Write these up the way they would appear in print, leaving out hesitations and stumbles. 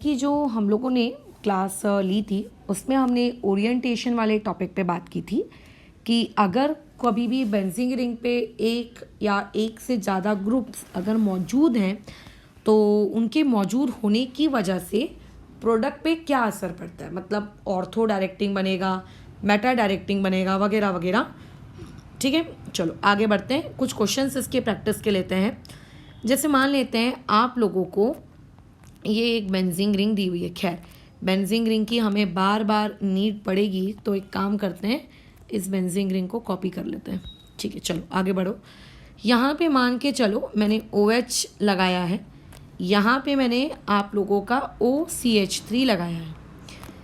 की जो हम लोगों ने क्लास ली थी उसमें हमने ओरिएंटेशन वाले टॉपिक पे बात की थी कि अगर कभी भी बेंजीन रिंग पे एक या एक से ज़्यादा ग्रुप्स अगर मौजूद हैं तो उनके मौजूद होने की वजह से प्रोडक्ट पे क्या असर पड़ता है, मतलब ऑर्थो डायरेक्टिंग बनेगा, मेटा डायरेक्टिंग बनेगा, वगैरह वगैरह। ठीक है, चलो आगे बढ़ते हैं। कुछ क्वेश्चंस इसके प्रैक्टिस के लेते हैं। जैसे मान लेते हैं आप लोगों को ये एक बेंजीन रिंग दी हुई है। खैर, बेंजीन रिंग की हमें बार बार नीड पड़ेगी तो एक काम करते हैं, इस बेंजीन रिंग को कॉपी कर लेते हैं। ठीक है, चलो आगे बढ़ो। यहाँ पे मान के चलो मैंने OH लगाया है, यहाँ पे मैंने आप लोगों का OCH3 लगाया है।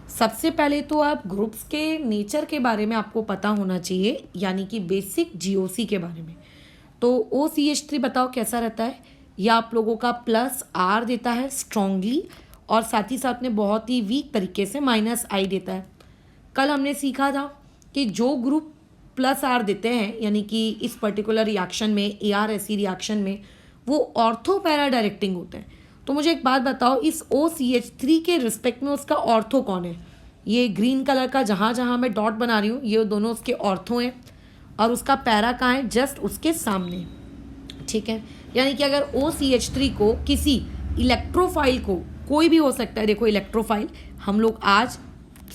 सबसे पहले तो आप ग्रुप्स के नेचर के बारे में आपको पता होना चाहिए, यानी कि बेसिक GOC के बारे में। तो OCH3 बताओ कैसा रहता है। यह आप लोगों का +R देता है स्ट्रांगली, और साथ ही साथ में बहुत ही वीक तरीके से -I देता है। कल हमने सीखा था कि जो ग्रुप +R देते हैं, यानी कि इस पर्टिकुलर रिएक्शन में, ARSE रिएक्शन में, वो ऑर्थो पैरा डायरेक्टिंग होते हैं। तो मुझे एक बात बताओ, इस OCH3 के रिस्पेक्ट में उसका ऑर्थो कौन है। ये ग्रीन कलर का जहाँ जहाँ मैं डॉट बना रही हूँ ये दोनों उसके ऑर्थो हैं, और उसका पैरा कहाँ है, जस्ट उसके सामने। ठीक है, यानी कि अगर OCH3 को किसी इलेक्ट्रोफाइल को, कोई भी हो सकता है, देखो इलेक्ट्रोफाइल हम लोग आज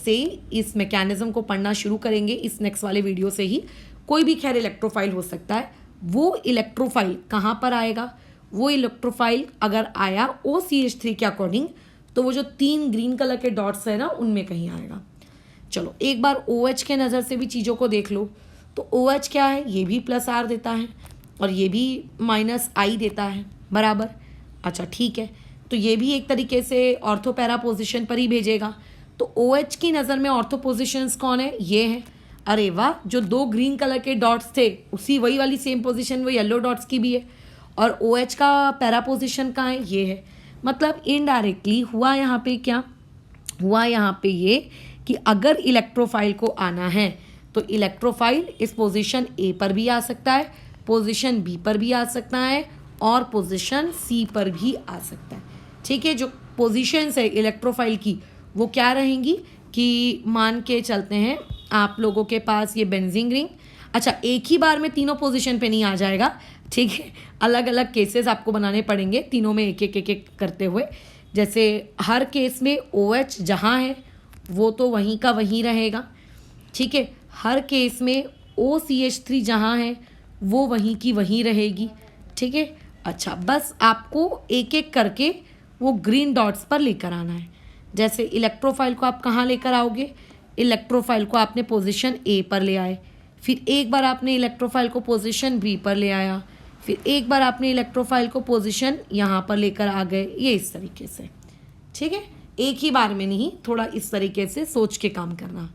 से इस मैकेनिज्म को पढ़ना शुरू करेंगे, इस नेक्स्ट वाले वीडियो से ही। कोई भी खैर इलेक्ट्रोफाइल हो सकता है। वो इलेक्ट्रोफाइल कहाँ पर आएगा, वो इलेक्ट्रोफाइल अगर आया OCH3 के अकॉर्डिंग तो वो जो 3 ग्रीन कलर के डॉट्स है ना, उनमें कहीं आएगा। चलो एक बार OH के नज़र से भी चीज़ों को देख लो। तो OH क्या है, ये भी +R देता है और ये भी -I देता है, बराबर। अच्छा ठीक है, तो ये भी एक तरीके से ऑर्थो पैरा पोजिशन पर ही भेजेगा। तो OH की नज़र में ऑर्थो पोजिशंस कौन है, ये है। अरे वाह, जो 2 ग्रीन कलर के डॉट्स थे उसी वही वाली सेम पोजीशन वो येलो डॉट्स की भी है। और OH का पैरा पोजीशन कहाँ है, ये है। मतलब इनडायरेक्टली हुआ यहाँ पे क्या हुआ, यहाँ पे ये कि अगर इलेक्ट्रोफाइल को आना है तो इलेक्ट्रोफाइल इस पोजीशन A पर भी आ सकता है, पोजीशन B पर भी आ सकता है, और पोजीशन C पर भी आ सकता है। ठीक है, जो पोजीशंस है इलेक्ट्रोफाइल की वो क्या रहेंगी कि मान के चलते हैं आप लोगों के पास ये बेंजीन रिंग। अच्छा, एक ही बार में तीनों पोजीशन पे नहीं आ जाएगा, ठीक है, अलग अलग केसेस आपको बनाने पड़ेंगे, तीनों में एक एक करते हुए। जैसे हर केस में OH जहाँ है वो तो वहीं का वहीं रहेगा। ठीक है, हर केस में OCH3 जहाँ है वो वहीं की वहीं रहेगी। ठीक है, अच्छा बस आपको एक एक करके वो ग्रीन डॉट्स पर लेकर आना है। जैसे इलेक्ट्रोफाइल को आप कहाँ लेकर आओगे, इलेक्ट्रोफाइल को आपने पोजीशन A पर ले आए, फिर एक बार आपने इलेक्ट्रोफाइल को पोजीशन B पर ले आया, फिर एक बार आपने इलेक्ट्रोफाइल को पोजीशन यहाँ पर लेकर आ गए, ये इस तरीके से। ठीक है, एक ही बार में नहीं, थोड़ा इस तरीके से सोच के काम करना।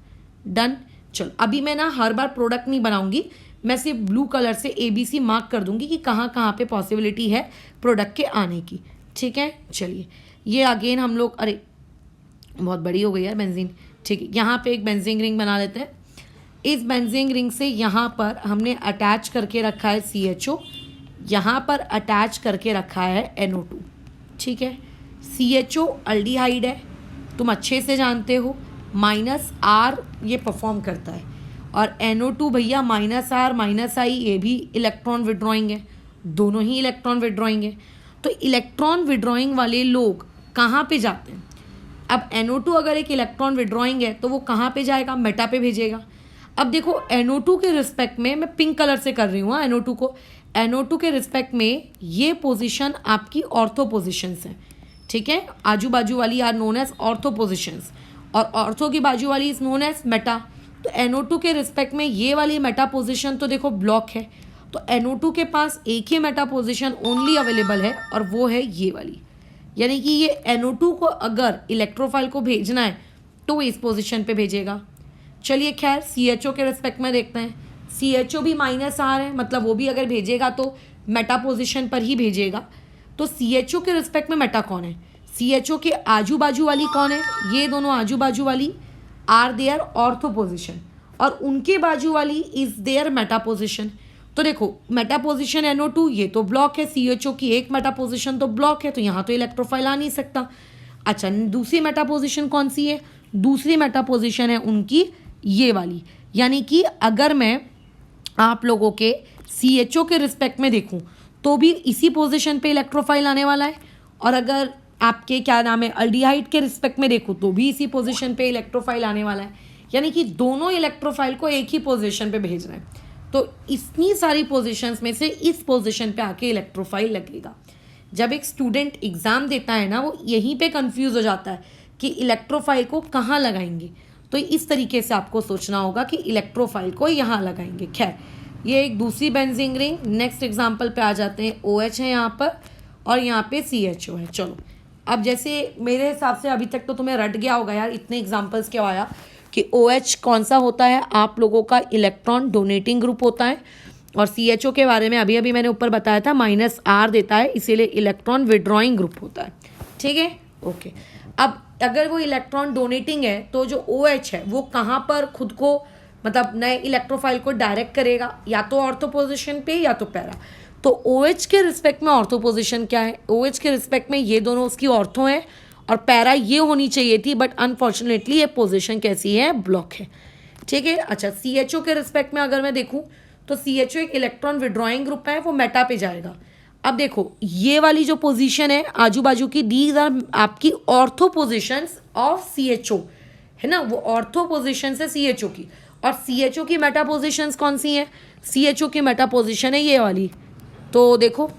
डन। चलो अभी मैं ना हर बार प्रोडक्ट नहीं बनाऊंगी, मैं सिर्फ ब्लू कलर से ABC मार्क कर दूंगी कि कहाँ कहाँ पे पॉसिबिलिटी है प्रोडक्ट के आने की। ठीक है, चलिए ये अगेन हम लोग, अरे बहुत बड़ी हो गई यार बेंजीन। ठीक है, यहाँ पे एक बेंजीन रिंग बना लेते हैं। इस बेंजीन रिंग से यहाँ पर हमने अटैच करके रखा है CHO, यहाँ पर अटैच करके रखा है NO2। ठीक है, CHO अल्डिहाइड है, तुम अच्छे से जानते हो, -R ये परफॉर्म करता है, और NO2 भैया -R -I ये भी इलेक्ट्रॉन विड्रॉइंग है, दोनों ही इलेक्ट्रॉन विड्रॉइंग है। तो इलेक्ट्रॉन विड्रॉइंग वाले लोग कहाँ पे जाते हैं। अब NO2 अगर एक इलेक्ट्रॉन विड्रॉइंग है तो वो कहाँ पे जाएगा, मेटा पे भेजेगा। अब देखो NO2 के रिस्पेक्ट में, मैं पिंक कलर से कर रही हूँ NO2 को, NO2 के रिस्पेक्ट में ये पोजीशन आपकी ऑर्थो पोजीशंस हैं। ठीक है, आजू बाजू वाली are known as ortho positions, और ऑर्थो की बाजू वाली इज नोन एज मेटा। तो NO2 के रिस्पेक्ट में ये वाली मेटा पोजीशन तो देखो ब्लॉक है, तो NO2 के पास एक ही मेटा पोजीशन ओनली अवेलेबल है, और वो है ये वाली। यानी कि ये NO2 को अगर इलेक्ट्रोफाइल को भेजना है तो वो इस पोजीशन पे भेजेगा। चलिए खैर CHO के रिस्पेक्ट में देखते हैं, CHO भी -R है, मतलब वो भी अगर भेजेगा तो मेटा पोजीशन पर ही भेजेगा। तो CHO के रिस्पेक्ट में मेटा कौन है, CHO के आजू बाजू वाली कौन है, ये दोनों आजू बाजू वाली आर देयर ऑर्थो पोजीशन, और उनके बाजू वाली इज देयर मेटा पोजीशन। तो देखो मेटा पोजीशन NO2 ये तो ब्लॉक है, CHO की एक मेटा पोजीशन तो ब्लॉक है, तो यहाँ तो इलेक्ट्रोफाइल आ नहीं सकता। अच्छा, दूसरी मेटा पोजीशन कौन सी है? दूसरी मेटा पोजीशन है उनकी ये वाली, यानी कि अगर मैं आप लोगों के CHO के रिस्पेक्ट में देखूं तो भी इसी पोजीशन पे इलेक्ट्रोफाइल आने वाला है, और अगर आपके क्या नाम है अल्डिहाइड के रिस्पेक्ट में देखूं तो भी इसी पोजीशन पे इलेक्ट्रोफाइल आने वाला है, यानी कि दोनों इलेक्ट्रोफाइल को एक ही पोजीशन पे भेज रहे हैं। तो इतनी सारी पोजीशंस में से इस पोजीशन पे आके इलेक्ट्रोफाइल लगेगा। जब एक स्टूडेंट एग्ज़ाम देता है ना, वो यहीं पे कंफ्यूज हो जाता है कि इलेक्ट्रोफाइल को कहाँ लगाएंगे। तो इस तरीके से आपको सोचना होगा कि इलेक्ट्रोफाइल को यहाँ लगाएंगे। खैर, ये एक दूसरी बेंजीन रिंग। नेक्स्ट एग्जाम्पल पे आ जाते हैं। OH है यहाँ पर और यहाँ पे CHO है। चलो, अब जैसे मेरे हिसाब से अभी तक तो तुम्हें रट गया होगा यार, इतने एग्जाम्पल्स क्यों आया कि OH कौन सा होता है, आप लोगों का इलेक्ट्रॉन डोनेटिंग ग्रुप होता है, और CHO के बारे में अभी अभी मैंने ऊपर बताया था -R देता है, इसीलिए इलेक्ट्रॉन विड्रॉइंग ग्रुप होता है। ठीक है, ओके। अब अगर वो इलेक्ट्रॉन डोनेटिंग है तो जो OH है वो कहाँ पर खुद को मतलब नए इलेक्ट्रोफाइल को डायरेक्ट करेगा, या तो ऑर्थो पोजिशन पे या तो पैरा। तो OH के रिस्पेक्ट में ऑर्थो पोजिशन क्या है? OH के रिस्पेक्ट में ये दोनों उसकी ऑर्थो हैं और पैरा ये होनी चाहिए थी, बट अनफॉर्चुनेटली ये पोजिशन कैसी है? ब्लॉक है। ठीक है। अच्छा, CHO के रिस्पेक्ट में अगर मैं देखूँ तो CHO एक इलेक्ट्रॉन विड्रॉइंग ग्रुप है, वो मेटा पे जाएगा। अब देखो, ये वाली जो पोजीशन है आजू बाजू की, दीज आर आपकी ऑर्थो पोजिशंस ऑफ CHO, है ना, वो ऑर्थो पोजिशन है CHO की। और CHO की मेटा पोजिशंस कौन सी हैं? CHO की मेटा पोजिशन है ये वाली। तो देखो,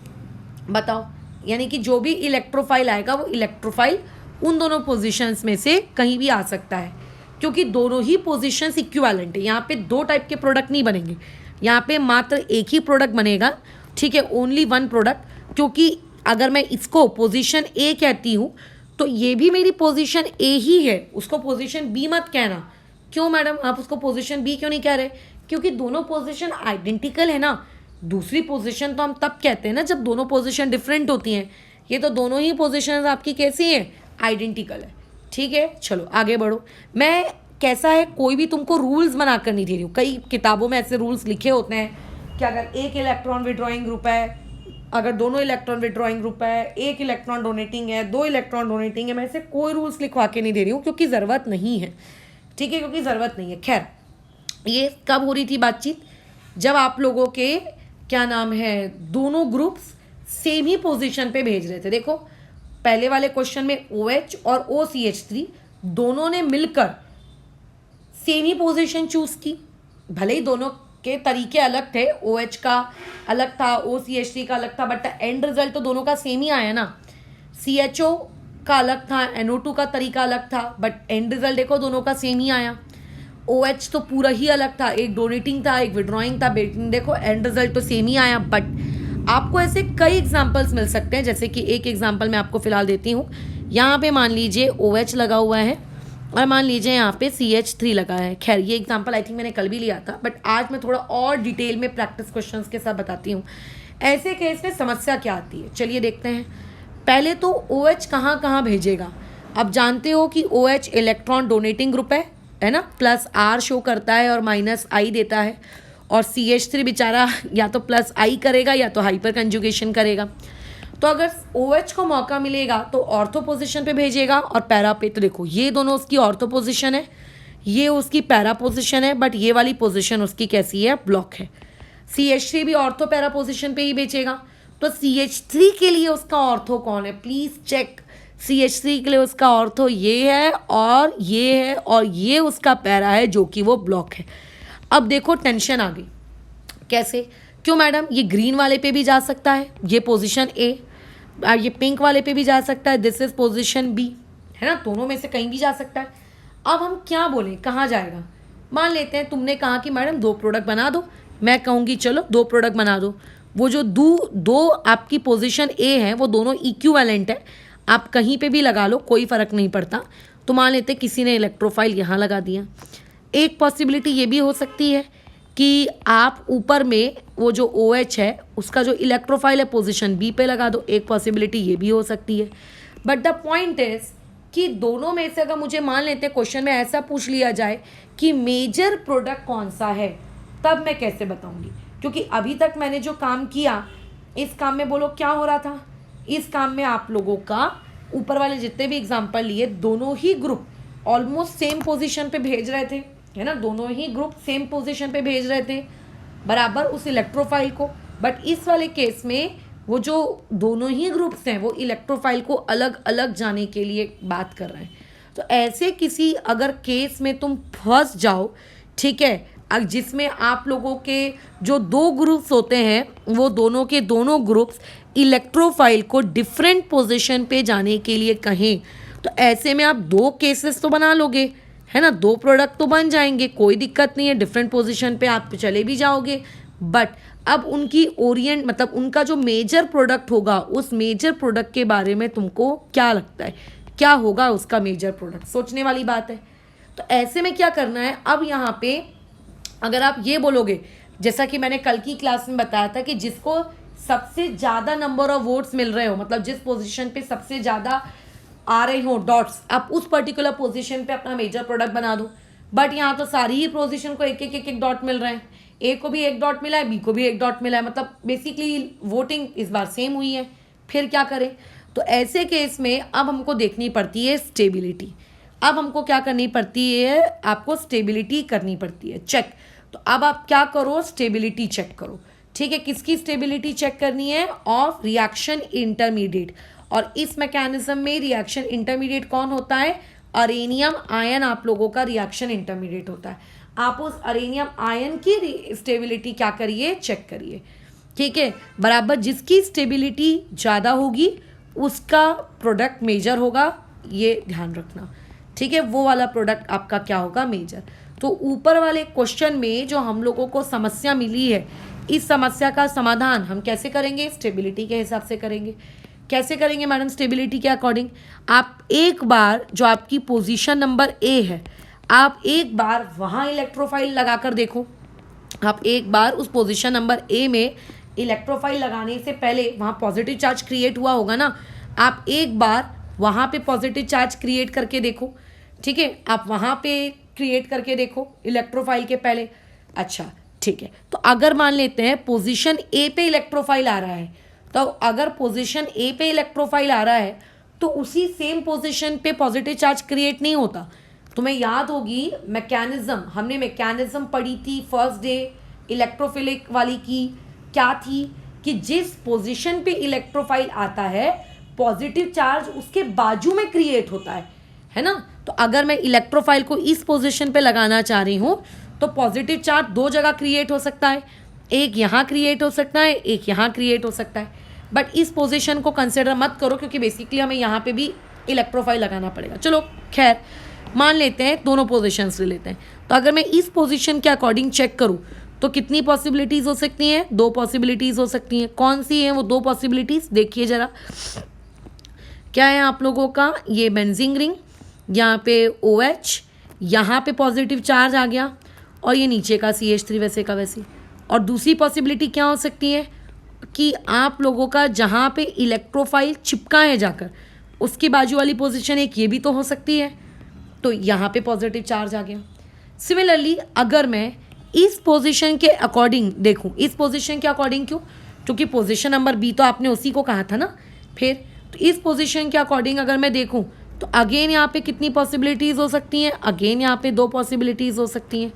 बताओ, यानी कि जो भी इलेक्ट्रोफाइल आएगा वो इलेक्ट्रोफाइल उन दोनों पोजीशंस में से कहीं भी आ सकता है, क्योंकि दोनों ही पोजीशंस इक्विवेलेंट है। यहाँ पे दो टाइप के प्रोडक्ट नहीं बनेंगे, यहाँ पे मात्र एक ही प्रोडक्ट बनेगा। ठीक है, ओनली वन प्रोडक्ट। क्योंकि अगर मैं इसको पोजीशन A कहती हूँ तो ये भी मेरी पोजीशन A ही है, उसको पोजीशन B मत कहना। क्यों मैडम, आप उसको पोजीशन B क्यों नहीं कह रहे? क्योंकि दोनों पोजीशन आइडेंटिकल है ना। दूसरी पोजीशन तो हम तब कहते हैं ना जब दोनों पोजीशन डिफरेंट होती हैं। ये तो दोनों ही पोजीशन आपकी कैसी हैं? आइडेंटिकल है। ठीक है, चलो आगे बढ़ो। मैं कैसा है, कोई भी तुमको रूल्स बनाकर नहीं दे रही हूँ। कई किताबों में ऐसे रूल्स लिखे होते हैं कि अगर एक इलेक्ट्रॉन विड्रॉइंग ग्रुप है, अगर दोनों इलेक्ट्रॉन विड्रॉइंग ग्रुप है, एक इलेक्ट्रॉन डोनेटिंग है, दो इलेक्ट्रॉन डोनेटिंग है, मैं ऐसे कोई रूल्स लिखवा के नहीं दे रही हूँ, क्योंकि ज़रूरत नहीं है। ठीक है, क्योंकि ज़रूरत नहीं है। खैर, ये कब हो रही थी बातचीत? जब आप लोगों के क्या नाम है दोनों ग्रुप्स सेम ही पोजीशन पे भेज रहे थे। देखो, पहले वाले क्वेश्चन में OH और OCH3 दोनों ने मिलकर सेम ही पोजीशन चूज की। भले ही दोनों के तरीके अलग थे, OH का अलग था, OCH3 का अलग था, बट एंड रिजल्ट तो दोनों का सेम ही आया ना। CHO का अलग था, NO2 का तरीका अलग था, बट एंड रिजल्ट देखो दोनों का सेम ही आया। OH तो पूरा ही अलग था, एक डोनेटिंग था, एक विड्रॉइंग था, देखो एंड रिजल्ट तो सेम ही आया। बट आपको ऐसे कई एग्जांपल्स मिल सकते हैं, जैसे कि एक एग्जांपल मैं आपको फिलहाल देती हूँ। यहाँ पे मान लीजिए OH लगा हुआ है और मान लीजिए यहाँ पे CH3 लगा है। खैर, ये एग्जांपल आई थिंक मैंने कल भी लिया था, बट आज मैं थोड़ा और डिटेल में प्रैक्टिस क्वेश्चंस के साथ बताती हूँ ऐसे केस में समस्या क्या आती है। चलिए देखते हैं। पहले तो OH कहाँ कहाँ भेजेगा। अब जानते हो कि OH इलेक्ट्रॉन डोनेटिंग ग्रुप है ना, +R शो करता है और -I देता है। और CH3 बेचारा या तो +I करेगा या तो हाइपर कंजुगेशन करेगा। तो अगर OH को मौका मिलेगा तो ऑर्थो पोजिशन पे भेजेगा और पैरा पे। तो देखो, ये दोनों उसकी ऑर्थो पोजिशन है, ये उसकी पैरा पोजिशन है, बट ये वाली पोजिशन उसकी कैसी है? ब्लॉक है। CH3 भी ऑर्थो पैरा पोजिशन पे ही भेजेगा। तो CH3 के लिए उसका ऑर्थो कौन है? Please check. CH3 के लिए उसका ऑर्थो ये है और ये है, और ये उसका पैरा है जो कि वो ब्लॉक है। अब देखो, टेंशन आ गई। कैसे? क्यों मैडम, ये ग्रीन वाले पे भी जा सकता है, ये पोजीशन A, और ये पिंक वाले पे भी जा सकता है, दिस इज पोजीशन B, है ना, दोनों में से कहीं भी जा सकता है। अब हम क्या बोलें, कहाँ जाएगा? मान लेते हैं तुमने कहा कि मैडम 2 प्रोडक्ट बना दो, मैं कहूँगी चलो 2 प्रोडक्ट बना दो। वो जो दो आपकी पोजीशन A है वो दोनों इक्विवेलेंट है, आप कहीं पे भी लगा लो, कोई फ़र्क नहीं पड़ता। तो मान लेते किसी ने इलेक्ट्रोफाइल यहाँ लगा दिया। एक पॉसिबिलिटी ये भी हो सकती है कि आप ऊपर में वो जो OH है उसका जो इलेक्ट्रोफाइल है पोजीशन B पे लगा दो। एक पॉसिबिलिटी ये भी हो सकती है। बट द पॉइंट इज कि दोनों में से अगर मुझे मान लेते हैं क्वेश्चन में ऐसा पूछ लिया जाए कि मेजर प्रोडक्ट कौन सा है, तब मैं कैसे बताऊंगी? क्योंकि अभी तक मैंने जो काम किया, इस काम में बोलो क्या हो रहा था? इस काम में आप लोगों का ऊपर वाले जितने भी एग्जाम्पल लिए दोनों ही ग्रुप ऑलमोस्ट सेम पोजीशन पे भेज रहे थे, है ना, दोनों ही ग्रुप सेम पोजीशन पे भेज रहे थे बराबर उस इलेक्ट्रोफाइल को। बट इस वाले केस में वो जो दोनों ही ग्रुप्स हैं वो इलेक्ट्रोफाइल को अलग अलग जाने के लिए बात कर रहे हैं। तो ऐसे किसी अगर केस में तुम फंस जाओ, ठीक है, जिसमें आप लोगों के जो दो ग्रुप्स होते हैं वो दोनों के दोनों ग्रुप्स इलेक्ट्रोफाइल को डिफरेंट पोजीशन पे जाने के लिए कहें, तो ऐसे में आप दो केसेस तो बना लोगे, है ना, दो प्रोडक्ट तो बन जाएंगे, कोई दिक्कत नहीं है, डिफरेंट पोजीशन पे आप चले भी जाओगे। बट अब उनकी ओरिएंट मतलब उनका जो मेजर प्रोडक्ट होगा उस मेजर प्रोडक्ट के बारे में तुमको क्या लगता है, क्या होगा उसका मेजर प्रोडक्ट, सोचने वाली बात है। तो ऐसे में क्या करना है, अब यहाँ पे अगर आप ये बोलोगे, जैसा कि मैंने कल की क्लास में बताया था कि जिसको सबसे ज़्यादा नंबर ऑफ वोट्स मिल रहे हो, मतलब जिस पोजीशन पे सबसे ज़्यादा आ रहे हो डॉट्स, आप उस पर्टिकुलर पोजीशन पे अपना मेजर प्रोडक्ट बना दो। बट यहाँ तो सारी ही पोजीशन को एक एक एक एक डॉट मिल रहे हैं, ए को भी एक डॉट मिला है, बी को भी एक डॉट मिला है, मतलब बेसिकली वोटिंग इस बार सेम हुई है। फिर क्या करें, तो ऐसे केस में अब हमको देखनी पड़ती है स्टेबिलिटी। अब हमको क्या करनी पड़ती है, आपको स्टेबिलिटी करनी पड़ती है चेक। तो अब आप क्या करो, स्टेबिलिटी चेक करो, ठीक है। किसकी स्टेबिलिटी चेक करनी है, ऑफ रिएक्शन इंटरमीडिएट। और इस मैकेनिज्म में रिएक्शन इंटरमीडिएट कौन होता है, अरेनियम आयन आप लोगों का रिएक्शन इंटरमीडिएट होता है। आप उस अरेनियम आयन की स्टेबिलिटी क्या करिए, चेक करिए, ठीक है, बराबर। जिसकी स्टेबिलिटी ज़्यादा होगी उसका प्रोडक्ट मेजर होगा, ये ध्यान रखना, ठीक है, वो वाला प्रोडक्ट आपका क्या होगा, मेजर। तो ऊपर वाले क्वेश्चन में जो हम लोगों को समस्या मिली है, इस समस्या का समाधान हम कैसे करेंगे, स्टेबिलिटी के हिसाब से करेंगे। कैसे करेंगे मैडम, स्टेबिलिटी के अकॉर्डिंग। आप एक बार जो आपकी पोजीशन नंबर ए है, आप एक बार वहाँ इलेक्ट्रोफाइल लगा कर देखो। आप एक बार उस पोजीशन नंबर ए में इलेक्ट्रोफाइल लगाने से पहले वहाँ पॉजिटिव चार्ज क्रिएट हुआ होगा ना, आप एक बार वहाँ पे पॉजिटिव चार्ज क्रिएट करके देखो, ठीक है, आप वहाँ पे क्रिएट करके देखो इलेक्ट्रोफाइल के पहले। अच्छा ठीक है, तो अगर मान लेते हैं पोजीशन ए पे इलेक्ट्रोफाइल आ रहा है, तो अगर पोजीशन ए पे इलेक्ट्रोफाइल आ रहा है तो उसी सेम पोजीशन पे पॉजिटिव चार्ज क्रिएट नहीं होता। तुम्हें याद होगी मैकेनिज्म, हमने मैकेनिज्म पढ़ी थी फर्स्ट डे इलेक्ट्रोफिलिक वाली की, क्या थी कि जिस पोजीशन पे इलेक्ट्रोफाइल आता है पॉजिटिव चार्ज उसके बाजू में क्रिएट होता है ना। तो अगर मैं इलेक्ट्रोफाइल को इस पोजीशन पे लगाना चाह रही हूँ तो पॉजिटिव चार्ज दो जगह क्रिएट हो सकता है, एक यहाँ क्रिएट हो सकता है, एक यहाँ क्रिएट हो सकता है। बट इस पोजीशन को कंसिडर मत करो क्योंकि बेसिकली हमें यहाँ पे भी इलेक्ट्रोफाइल लगाना पड़ेगा। चलो खैर मान लेते हैं, दोनों पोजीशंस ले लेते हैं। तो अगर मैं इस पोजीशन के अकॉर्डिंग चेक करूँ तो कितनी पॉसिबिलिटीज़ हो सकती हैं, दो पॉसिबिलिटीज़ हो सकती हैं। कौन सी हैं वो दो पॉसिबिलिटीज़, देखिए ज़रा क्या है आप लोगों का, ये बेंजीन रिंग, यहाँ पे OH, यहाँ पे पॉजिटिव चार्ज आ गया और ये नीचे का CH3 वैसे का वैसे। और दूसरी पॉसिबिलिटी क्या हो सकती है कि आप लोगों का जहाँ पे इलेक्ट्रोफाइल चिपका है जाकर उसकी बाजू वाली पोजीशन एक ये भी तो हो सकती है, तो यहाँ पे पॉजिटिव चार्ज आ गया। सिमिलरली अगर मैं इस पोजीशन के अकॉर्डिंग देखूँ, इस पोजीशन के अकॉर्डिंग क्यों, क्योंकि पोजीशन नंबर बी तो आपने उसी को कहा था ना। फिर तो इस पोजीशन के अकॉर्डिंग अगर मैं देखूँ तो अगेन यहाँ पे कितनी पॉसिबिलिटीज़ हो सकती हैं, अगेन यहाँ पे दो पॉसिबिलिटीज़ हो सकती हैं।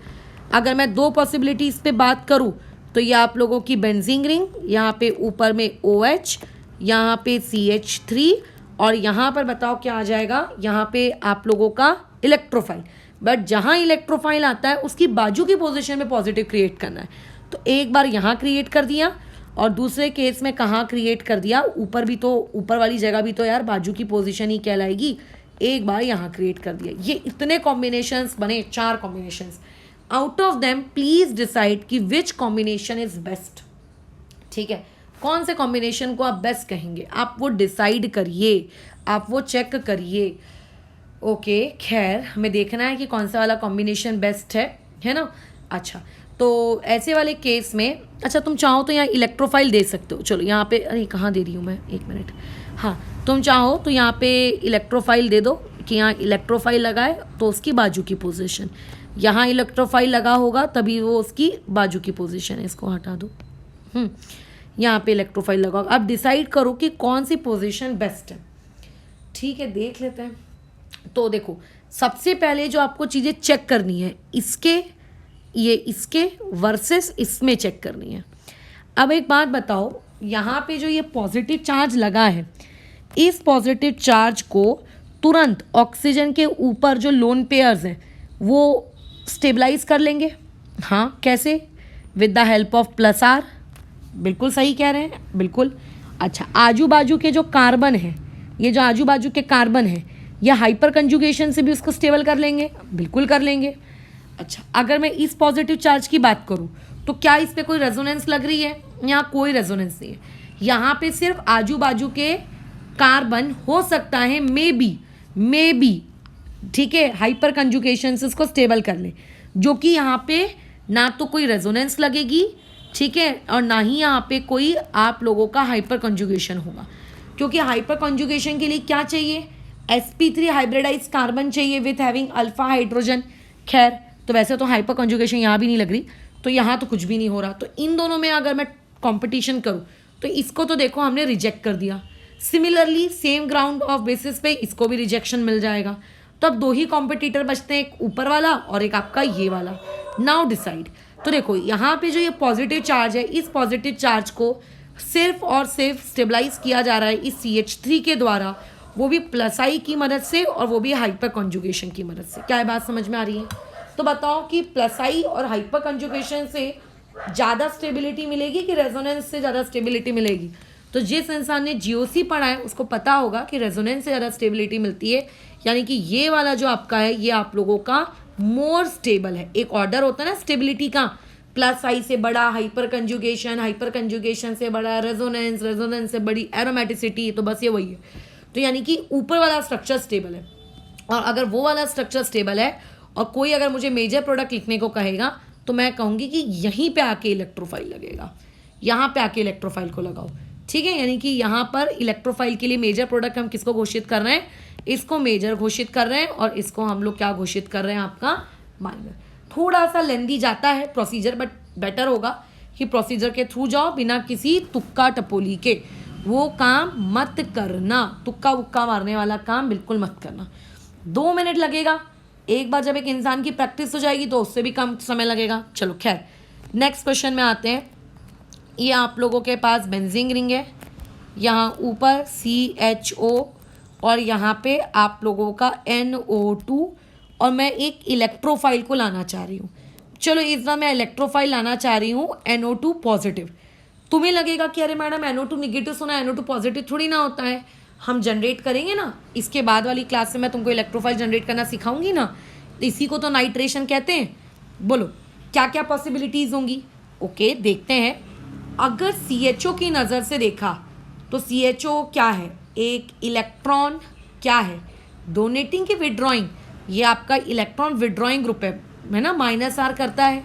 अगर मैं दो पॉसिबिलिटीज़ पे बात करूँ तो ये आप लोगों की बेंजीन रिंग, यहाँ पे ऊपर में OH, यहाँ पे CH3 और यहाँ पर बताओ क्या आ जाएगा, यहाँ पे आप लोगों का इलेक्ट्रोफाइल। बट जहाँ इलेक्ट्रोफाइल आता है उसकी बाजू की पोजीशन में पॉजिटिव क्रिएट करना है, तो एक बार यहाँ क्रिएट कर दिया और दूसरे केस में कहाँ क्रिएट कर दिया, ऊपर भी तो, ऊपर वाली जगह भी तो यार बाजू की पोजीशन ही कहलाएगी, एक बार यहाँ क्रिएट कर दिया। ये इतने कॉम्बिनेशंस बने, 4 combinations. Out of them please decide कि विच कॉम्बिनेशन इज बेस्ट, ठीक है, कौन से कॉम्बिनेशन को आप बेस्ट कहेंगे, आप वो डिसाइड करिए, आप वो चेक करिए। ओके खैर हमें देखना है कि कौन सा वाला कॉम्बिनेशन बेस्ट है ना। अच्छा तो ऐसे वाले केस में, अच्छा तुम चाहो तो यहाँ इलेक्ट्रोफाइल दे सकते हो। चलो यहाँ पे, अरे कहाँ दे रही हूँ मैं, एक मिनट, हाँ तुम चाहो तो यहाँ पे इलेक्ट्रोफाइल दे दो कि यहाँ इलेक्ट्रोफाइल लगाए तो उसकी बाजू की पोजीशन, यहाँ इलेक्ट्रोफाइल लगा होगा तभी वो उसकी बाजू की पोजीशन है, इसको हटा दो। यहाँ पे इलेक्ट्रोफाइल लगाओ, अब डिसाइड करो कि कौन सी पोजीशन बेस्ट है। ठीक है, देख लेते हैं। तो देखो, सबसे पहले जो आपको चीज़ें चेक करनी है, इसके वर्सेस इसमें चेक करनी है। अब एक बात बताओ, यहाँ पे जो ये पॉजिटिव चार्ज लगा है, इस पॉजिटिव चार्ज को तुरंत ऑक्सीजन के ऊपर जो लोन पेयर्स हैं वो स्टेबलाइज कर लेंगे। हाँ, कैसे? With the help of plus R. बिल्कुल सही कह रहे हैं, बिल्कुल। अच्छा, आजू बाजू के जो कार्बन है, ये जो आजू बाजू के कार्बन है, या हाइपर कंजुगेशन से भी उसको स्टेबल कर लेंगे, बिल्कुल कर लेंगे। अच्छा, अगर मैं इस पॉजिटिव चार्ज की बात करूं तो क्या इस पे कोई रेजोनेंस लग रही है? यहाँ कोई रेजोनेंस नहीं है। यहाँ पे सिर्फ आजू बाजू के कार्बन हो सकता है मे बी, ठीक है, हाइपर कंजुगेशन से उसको स्टेबल कर ले, जो कि यहाँ पे ना तो कोई रेजोनेंस लगेगी, ठीक है, और ना ही यहाँ पे कोई आप लोगों का हाइपर कंजुगेशन होगा। क्योंकि हाइपर कंजुगेशन के लिए क्या चाहिए? sp3 हाइब्रिडाइज कार्बन चाहिए विथ हैविंग अल्फा हाइड्रोजन। खैर, तो वैसे तो हाइपर कंजुगेशन यहाँ भी नहीं लग रही, तो यहाँ तो कुछ भी नहीं हो रहा। तो इन दोनों में अगर मैं कंपटीशन करूँ तो इसको तो देखो हमने रिजेक्ट कर दिया। Similarly same ground of basis पे इसको भी रिजेक्शन मिल जाएगा। तो अब दो ही कॉम्पिटिटर बचते हैं, एक ऊपर वाला और एक आपका ये वाला। Now decide. तो देखो, यहाँ पे जो ये पॉजिटिव चार्ज है, इस पॉजिटिव चार्ज को सिर्फ और सिर्फ स्टेबलाइज किया जा रहा है इस CH3 के द्वारा, वो भी प्लस आई की मदद से, और वो भी हाइपर कंजुगेशन की मदद से। क्या ये बात समझ में आ रही है? तो बताओ कि प्लस आई और हाइपर कंजुगेशन से ज़्यादा स्टेबिलिटी मिलेगी कि रेजोनेंस से ज़्यादा स्टेबिलिटी मिलेगी? तो जिस इंसान ने GOC पढ़ा है उसको पता होगा कि रेजोनेंस से ज़्यादा स्टेबिलिटी मिलती है, यानी कि ये वाला जो आपका है ये आप लोगों का मोर स्टेबल है। एक ऑर्डर होता है ना स्टेबिलिटी का, प्लस आई से बड़ा हाइपर कंजुगेशन से बड़ा रेजोनेंस से बड़ी एरोमेटिसिटी, तो बस ये वही है। तो यानी कि ऊपर वाला स्ट्रक्चर स्टेबल है, और अगर वो वाला स्ट्रक्चर स्टेबल है और कोई अगर मुझे मेजर प्रोडक्ट लिखने को कहेगा तो मैं कहूँगी कि यहीं पे आके इलेक्ट्रोफाइल लगेगा, यहाँ पे आके इलेक्ट्रोफाइल को लगाओ, ठीक है। यानी कि यहाँ पर इलेक्ट्रोफाइल के लिए मेजर प्रोडक्ट हम किसको घोषित कर रहे हैं? इसको मेजर घोषित कर रहे हैं, और इसको हम लोग क्या घोषित कर रहे हैं? आपका माइनर। थोड़ा सा लेंदी जाता है प्रोसीजर, बट बेटर होगा कि प्रोसीजर के थ्रू जाओ, बिना किसी तुक्का टपोली के। वो काम मत करना, तुक्का वुक्का मारने वाला काम बिल्कुल मत करना। 2 मिनट लगेगा। एक बार जब एक इंसान की प्रैक्टिस हो जाएगी तो उससे भी कम समय लगेगा। चलो खैर, नेक्स्ट क्वेश्चन में आते हैं। ये आप लोगों के पास बेंजीन रिंग है, यहाँ ऊपर CHO और यहाँ पे आप लोगों का NO2, और मैं एक इलेक्ट्रोफाइल को लाना चाह रही हूँ। चलो इस बार मैं इलेक्ट्रोफाइल लाना चाह रही हूँ NO2 पॉजिटिव। तुम्हें लगेगा कि अरे मैडम NO2 निगेटिव सुना, NO2 पॉजिटिव थोड़ी ना होता है। हम जनरेट करेंगे ना, इसके बाद वाली क्लास से मैं तुमको इलेक्ट्रोफाइल जनरेट करना सिखाऊंगी ना, तो इसी को तो नाइट्रेशन कहते हैं। बोलो क्या क्या पॉसिबिलिटीज़ होंगी? ओके, देखते हैं। अगर CHO की नज़र से देखा तो CHO क्या है? एक इलेक्ट्रॉन क्या है? डोनेटिंग की विड्रॉइंग। ये आपका इलेक्ट्रॉन विड्रॉइंग ग्रुप है ना, -R करता है।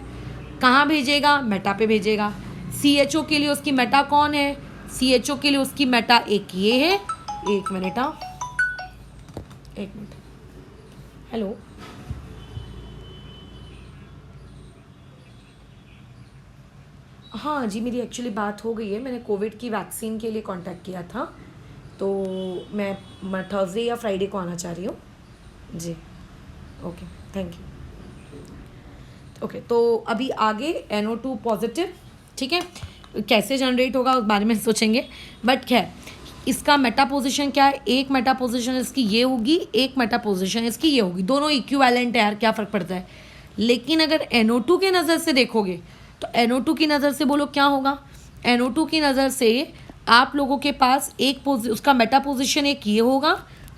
कहाँ भेजेगा? मेटा पे भेजेगा। CHO के लिए उसकी मेटा कौन है? CHO के लिए उसकी मेटा एक ये है। एक मिनट, हेलो, हाँ जी, मेरी एक्चुअली बात हो गई है। मैंने कोविड की वैक्सीन के लिए कांटेक्ट किया था, तो मैं थर्सडे या फ्राइडे को आना चाह रही हूँ जी। Okay, thank you. ओके, तो अभी आगे NO2 पॉजिटिव, ठीक है, कैसे जनरेट होगा उस बारे में सोचेंगे। बट खैर, इसका मेटा पोजीशन क्या है? एक मेटा पोजीशन इसकी ये होगी, एक मेटा पोजीशन इसकी ये होगी। दोनों इक्विवेलेंट है यार, क्या फ़र्क पड़ता है। लेकिन अगर NO2 के नज़र से देखोगे तो NO2 की नज़र से बोलो क्या होगा? NO2 की नज़र से आप लोगों के पास एक उसका मेटा पोजीशन एक ये होगा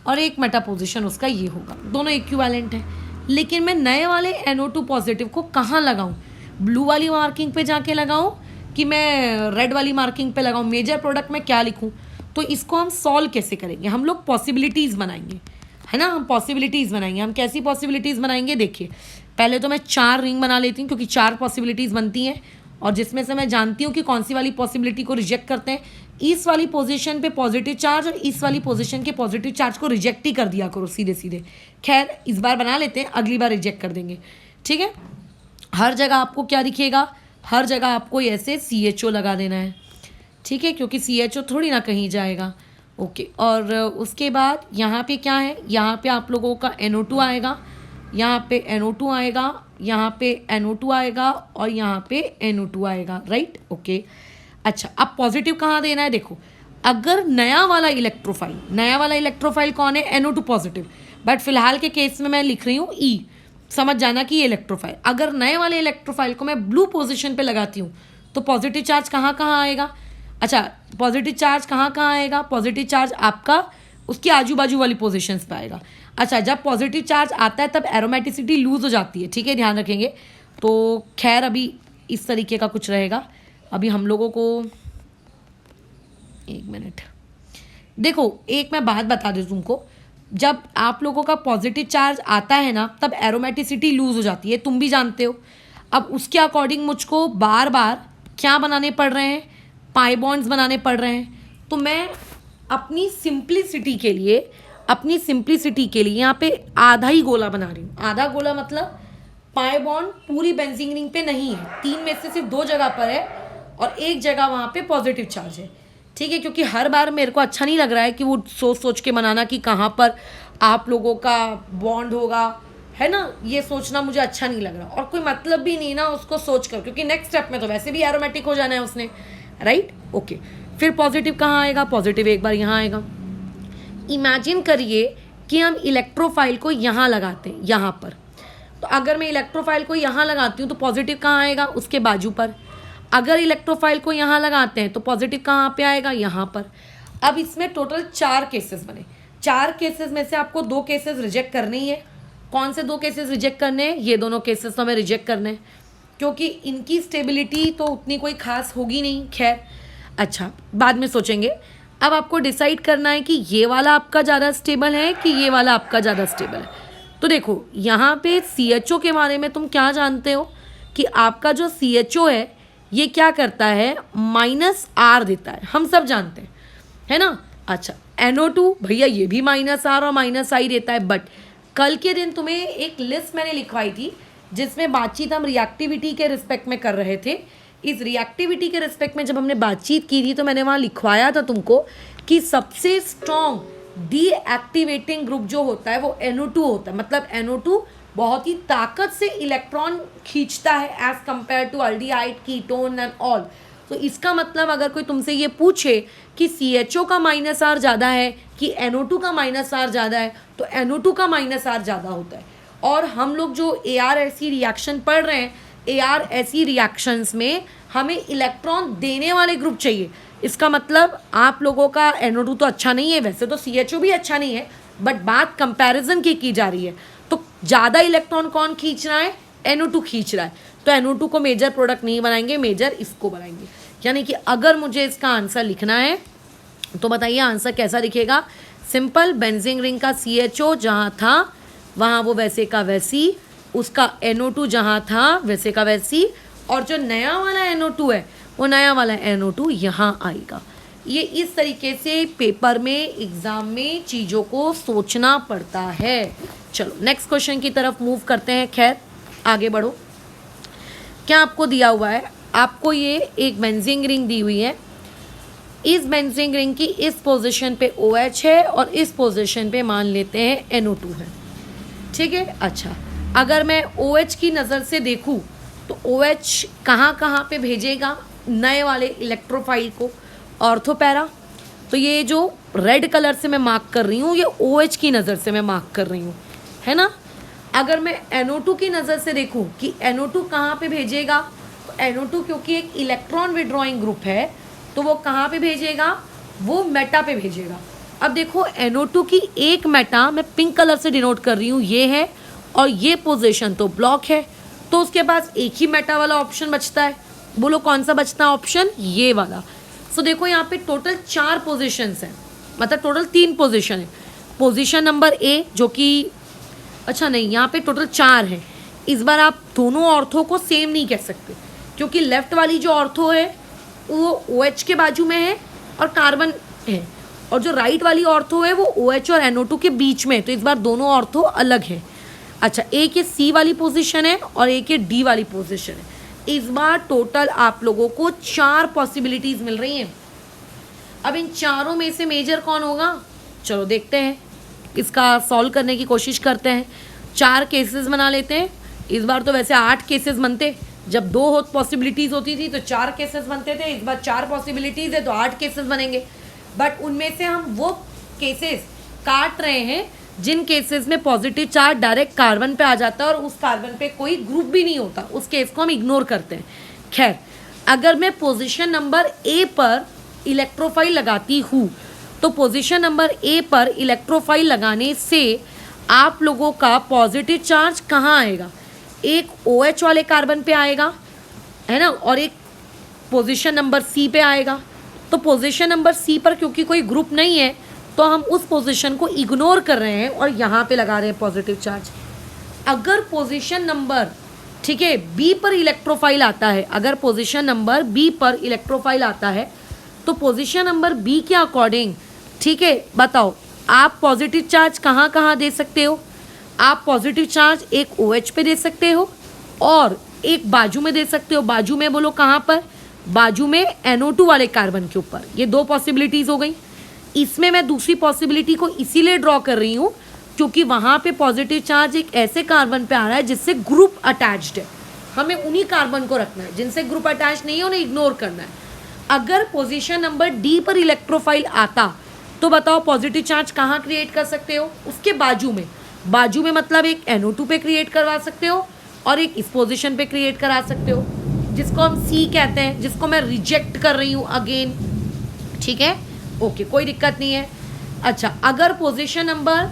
और एक मेटा पोजीशन उसका ये होगा। दोनों इक्विवेलेंट है। लेकिन मैं नए वाले NO2 पॉजिटिव को कहाँ लगाऊं? ब्लू वाली मार्किंग पे जाके लगाऊं कि मैं रेड वाली मार्किंग पे लगाऊं? मेजर प्रोडक्ट में क्या लिखूं? तो इसको हम सॉल्व कैसे करेंगे? हम लोग पॉसिबिलिटीज़ बनाएंगे, है ना। हम पॉसिबिलिटीज़ बनाएंगे। हम कैसी पॉसिबिलिटीज़ बनाएंगे? देखिए, पहले तो मैं 4 रिंग बना लेती हूँ, क्योंकि 4 पॉसिबिलिटीज़ बनती हैं, और जिसमें से मैं जानती हूँ कि कौन सी वाली पॉसिबिलिटी को रिजेक्ट करते हैं। इस वाली पोजीशन पे पॉजिटिव चार्ज और इस वाली पोजीशन के पॉजिटिव चार्ज को रिजेक्ट ही कर दिया करो सीधे सीधे। खैर, इस बार बना लेते हैं, अगली बार रिजेक्ट कर देंगे, ठीक है। हर जगह आपको क्या दिखेगा? हर जगह आपको ऐसे CHO लगा देना है, ठीक है, क्योंकि CHO थोड़ी ना कहीं जाएगा। ओके। और उसके बाद यहाँ पे क्या है, यहाँ पे आप लोगों का NO2 आएगा, यहाँ पे NO2 आएगा, यहाँ पे NO2 आएगा और यहाँ पे NO2 आएगा, राइट। ओके। अच्छा, अब पॉजिटिव कहाँ देना है, देखो अगर नया वाला इलेक्ट्रोफाइल कौन है, NO2 पॉजिटिव, बट फिलहाल के केस में मैं लिख रही हूँ E, समझ जाना कि ये इलेक्ट्रोफाइल। अगर नए वाले इलेक्ट्रोफाइल को मैं ब्लू पोजीशन पे लगाती हूँ तो पॉजिटिव चार्ज कहाँ कहाँ आएगा। अच्छा, पॉजिटिव चार्ज कहाँ कहाँ आएगा, पॉजिटिव चार्ज आपका उसकी आजू बाजू वाली पोजीशंस पे आएगा। अच्छा, जब पॉजिटिव चार्ज आता है तब एरोमेटिसिटी लूज हो जाती है, ठीक है, ध्यान रखेंगे। तो खैर अभी इस तरीके का कुछ रहेगा। अभी हम लोगों को एक मिनट देखो, एक मैं बात बता दूँ तुमको, जब आप लोगों का पॉजिटिव चार्ज आता है ना तब एरोमेटिसिटी लूज हो जाती है, तुम भी जानते हो। अब उसके अकॉर्डिंग मुझको बार बार क्या बनाने पड़ रहे हैं, पाई बॉन्ड्स बनाने पड़ रहे हैं। तो मैं अपनी सिंप्लिसिटी के लिए यहाँ पे आधा ही गोला बना रही हूँ। आधा गोला मतलब पाई बॉन्ड पूरी बेंजीन रिंग पे नहीं है, 3 में से सिर्फ 2 जगह पर है और एक जगह वहाँ पे पॉजिटिव चार्ज है, ठीक है। क्योंकि हर बार मेरे को अच्छा नहीं लग रहा है कि वो सोच सोच के बनाना कि कहाँ पर आप लोगों का बॉन्ड होगा, है ना, ये सोचना मुझे अच्छा नहीं लग रहा और कोई मतलब भी नहीं ना उसको सोच कर, क्योंकि नेक्स्ट स्टेप में तो वैसे भी एरोमेटिक हो जाना है उसने, राइट। ओके, फिर पॉजिटिव कहाँ आएगा, पॉजिटिव एक बार यहाँ आएगा। इमेजिन करिए कि हम इलेक्ट्रोफाइल को यहाँ लगाते हैं, यहाँ पर। तो अगर मैं इलेक्ट्रोफाइल को यहाँ लगाती हूँ तो पॉजिटिव कहाँ आएगा, उसके बाजू पर। अगर इलेक्ट्रोफाइल को यहाँ लगाते हैं तो पॉजिटिव कहाँ पे आएगा, यहाँ पर। अब इसमें टोटल 4 केसेस बने। 4 केसेस में से आपको 2 केसेस रिजेक्ट करने ही है। कौन से 2 केसेस रिजेक्ट करने हैं, ये दोनों केसेस तो हमें रिजेक्ट करने हैं क्योंकि इनकी स्टेबिलिटी तो उतनी कोई खास होगी नहीं। खैर, अच्छा, बाद में सोचेंगे। अब आपको डिसाइड करना है कि ये वाला आपका ज़्यादा स्टेबल है कि ये वाला आपका ज़्यादा स्टेबल है। तो देखो यहाँ पे CHO के बारे में तुम क्या जानते हो कि आपका जो CHO है ये क्या करता है, -R देता है, हम सब जानते हैं, है ना। अच्छा, NO2 भैया ये भी -R और -I देता है। बट कल के दिन तुम्हें एक लिस्ट मैंने लिखवाई थी जिसमें बातचीत हम रिएक्टिविटी के रिस्पेक्ट में कर रहे थे। इस रिएक्टिविटी के रिस्पेक्ट में जब हमने बातचीत की थी तो मैंने वहाँ लिखवाया था तुमको कि सबसे स्ट्रॉन्ग डीएक्टिवेटिंग ग्रुप जो होता है वो NO2 होता है। मतलब NO2 बहुत ही ताकत से इलेक्ट्रॉन खींचता है as compare to aldehyde, ketone and all. तो इसका मतलब अगर कोई तुमसे ये पूछे कि CHO का -R ज़्यादा है कि NO2 का -R ज़्यादा है तो NO2 का -R ज़्यादा होता है। और हम लोग जो AR-SE रिएक्शन पढ़ रहे हैं, AR-SE रिएक्शंस में हमें इलेक्ट्रॉन देने वाले ग्रुप चाहिए। इसका मतलब आप लोगों का NO2 तो अच्छा नहीं है, वैसे तो CHO भी अच्छा नहीं है, बट बात कंपैरिजन की जा रही है। तो ज़्यादा इलेक्ट्रॉन कौन खींच रहा है, NO2 खींच रहा है। तो NO2 को मेजर प्रोडक्ट नहीं बनाएंगे, मेजर इसको बनाएंगे। यानी कि अगर मुझे इसका आंसर लिखना है तो बताइए आंसर कैसा लिखेगा। सिंपल, बेंजीन रिंग का CHO जहाँ था वहाँ वो वैसे का वैसी, उसका NO2 जहाँ था वैसे का वैसी, और जो नया वाला NO2 है वो नया वाला NO2 यहाँ आएगा। ये इस तरीके से पेपर में, एग्ज़ाम में चीज़ों को सोचना पड़ता है। चलो नेक्स्ट क्वेश्चन की तरफ मूव करते हैं। खैर आगे बढ़ो। क्या आपको दिया हुआ है, आपको ये एक बेंजीन रिंग दी हुई है। इस बेंजीन रिंग की इस पोजीशन पे OH है और इस पोजीशन पे मान लेते हैं NO2 है, ठीक है। अच्छा, अगर मैं OH की नज़र से देखूँ तो OH कहाँ कहाँ पे भेजेगा नए वाले इलेक्ट्रोफाइल को, ऑर्थोपैरा। तो ये जो रेड कलर से मैं मार्क कर रही हूँ ये OH की नज़र से मैं मार्क कर रही हूँ, है ना। अगर मैं NO2 की नज़र से देखूँ कि NO2 कहाँ पे भेजेगा, तो NO2 क्योंकि एक इलेक्ट्रॉन विड्रॉइंग ग्रुप है तो वो कहाँ पे भेजेगा, वो मेटा पे भेजेगा। अब देखो NO2 की एक मेटा मैं पिंक कलर से डिनोट कर रही हूँ, ये है, और ये पोजीशन तो ब्लॉक है, तो उसके पास एक ही मेटा वाला ऑप्शन बचता है। बोलो कौन सा बचता है ऑप्शन, ये वाला। सो देखो यहाँ पे टोटल 4 पोजीशंस हैं, मतलब टोटल 3 पोजीशन है। पोजीशन नंबर ए जो कि, अच्छा नहीं, यहाँ पे टोटल 4 है। इस बार आप दोनों ऑर्थो को सेम नहीं कह सकते क्योंकि लेफ्ट वाली जो ऑर्थो है वो OH के बाजू में है और कार्बन है, और जो राइट वाली ऑर्थो है वो OH और NO2 के बीच में है। तो इस बार दोनों ऑर्थो अलग है। अच्छा, एक ये C वाली पोजीशन है और एक ये D वाली पोजीशन है। इस बार टोटल आप लोगों को 4 पॉसिबिलिटीज़ मिल रही हैं। अब इन चारों में से मेजर कौन होगा, चलो देखते हैं, इसका सॉल्व करने की कोशिश करते हैं। 4 केसेस बना लेते हैं। इस बार तो वैसे 8 केसेस बनते, जब 2 पॉसिबिलिटीज़ होती थी तो 4 केसेस बनते थे। इस बार 4 पॉसिबिलिटीज़ है तो 8 केसेस बनेंगे। बट उनमें से हम वो केसेस काट रहे हैं जिन केसेस में पॉजिटिव चार्ज डायरेक्ट कार्बन पे आ जाता है और उस कार्बन पे कोई ग्रुप भी नहीं होता, उस केस को हम इग्नोर करते हैं। खैर, अगर मैं पोजीशन नंबर ए पर इलेक्ट्रोफाइल लगाती हूँ तो पोजीशन नंबर ए पर इलेक्ट्रोफाइल लगाने से आप लोगों का पॉजिटिव चार्ज कहाँ आएगा, एक OH वाले कार्बन पे आएगा, है ना, और एक पोजीशन नंबर सी पे आएगा। तो पोजीशन नंबर सी पर क्योंकि कोई ग्रुप नहीं है तो हम उस पोजीशन को इग्नोर कर रहे हैं और यहाँ पे लगा रहे हैं पॉजिटिव चार्ज। अगर पोजीशन नंबर, ठीक है, बी पर इलेक्ट्रोफाइल आता है, अगर पोजीशन नंबर बी पर इलेक्ट्रोफाइल आता है तो पोजीशन नंबर बी के अकॉर्डिंग, ठीक है, बताओ आप पॉजिटिव चार्ज कहाँ कहाँ दे सकते हो। आप पॉजिटिव चार्ज एक OH पे दे सकते हो और एक बाजू में दे सकते हो। बाजू में बोलो कहाँ पर, बाजू में NO2 वाले कार्बन के ऊपर। ये 2 पॉसिबिलिटीज़ हो गई। इसमें मैं दूसरी पॉसिबिलिटी को इसीलिए ड्रॉ कर रही हूँ क्योंकि वहाँ पे पॉजिटिव चार्ज एक ऐसे कार्बन पे आ रहा है जिससे ग्रुप अटैच्ड है। हमें उन्हीं कार्बन को रखना है, जिनसे ग्रुप अटैच नहीं है उन्हें इग्नोर करना है। अगर पोजीशन नंबर डी पर इलेक्ट्रोफाइल आता तो बताओ पॉजिटिव चार्ज कहाँ क्रिएट कर सकते हो, उसके बाजू में। बाजू में मतलब एक NO2 पे क्रिएट करवा सकते हो और एक इस पोजीशन पे क्रिएट करा सकते हो, जिसको हम सी कहते हैं, जिसको मैं रिजेक्ट कर रही हूँ अगेन। ठीक है, ओके, कोई दिक्कत नहीं है। अच्छा, अगर पोजीशन नंबर